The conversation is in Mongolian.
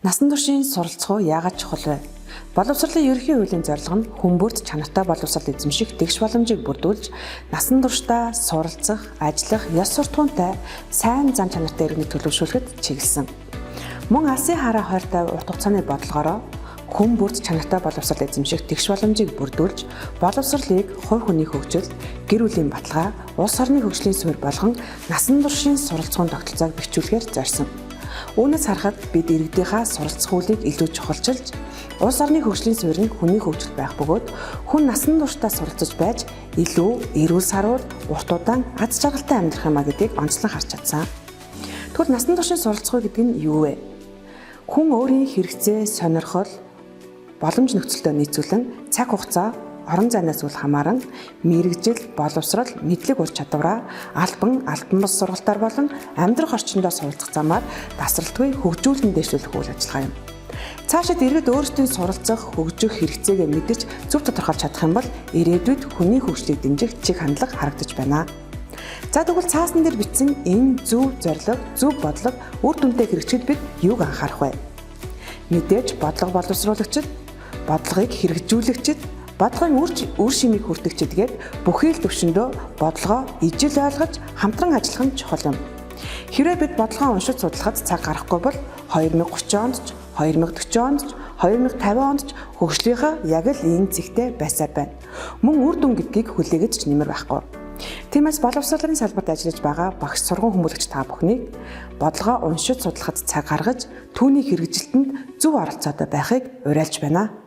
Насан туршийн суралцах уу яагаад чухал вэ? Боловсролын ерөнхий хуулийн зорилго нь хүн бүрд чанартай боловсрол эзэмших тэгш боломжийг бүрдүүлж, насан туршдаа суралцах, ажиллах, ёс суртахуунтай сайн зан чанартай иргэнийг төлөвшүүлэхэд чиглэсэн. Мөн алсын хараа хойртой урт хугацааны бодлогоороо хүн бүрд чанартай боловсрол эзэмших тэгш боломжийг бүрдүүлж, боловсролыг хувь хүний хөгжил, гэр бүлийн баталгаа, улс орны хөгжлийн суурь болгон насан туршийн суралцахуун тогтолцоог бэхжүүлэхээр зорьсон. Үүнээс харахад бид иргэдийнхаа суралцах үйлийг илүү чухалчилж, улс орны хөгжлийн суурь нь хүний хөгжил байх бөгөөд хүн насан туршдаа суралцж байж илүү эрүүл саруул, урт удаан аз жаргалтай амьдрах юмаа гэдгийг онцлон харж чадсан. Тэгвэл насан туршийн суралцах үе гэдэг нь юу вэ? Хүн өөрийн хэрэгцээ, сонирхол, боломж нөхцөлтөө нийцүүлэн цаг хугацаа, орон зайнаас үл хамааран мэрэгжил, боловсрол, мэдлэг ур чадвараа албан бус сургалтаар болон амьдрах орчиндөө суралцах замаар тасралтгүй хөгжүүлэн дэвшүүлэх үйл ажиллагаа юм. Цаашид иргэд өөрсдийн суралцах, хөгжих хэрэгцээгээ мэдэж зөв тодорхойлж чадах юм бол ирээдүйд хүний хөгжлийг дэмжих чиг хандлага харагдаж байна. За тэгвэл цаасан дээр бичсэн энэ зөв зорилго, зөв бодлого үр дүнтэй хэрэгжихэд бид юуг анхаарах вэ? Мэдээж бодлого боловсруулагчид, бодлогыг хэрэгжүүлэгчид, бодлогын үр шимийг хүртэгчидгээд бүхий л төвшөндөө бодлогоо ижил ойлгож хамтран ажиллах нь чухал юм. Хэрвээ бид бодлогоо уншиж судлахад цаг гарахгүй бол 2030 онд ч, 2040 онд ч, 2050 онд ч хөгжлийнхаа яг л энэ зэгтээ байсаар байна. Мөн үр дүн гэдгийг хүлээгээд ч нэмэр байхгүй. Тиймээс боловсролын салбарт ажиллаж байгаа багш сургууль хүмүүлэгч та бүхнийг бодлогоо уншиж судлахад цаг гаргаж түүний хэрэгжилтэнд зөв оролцоотой байхыг уриалж байна.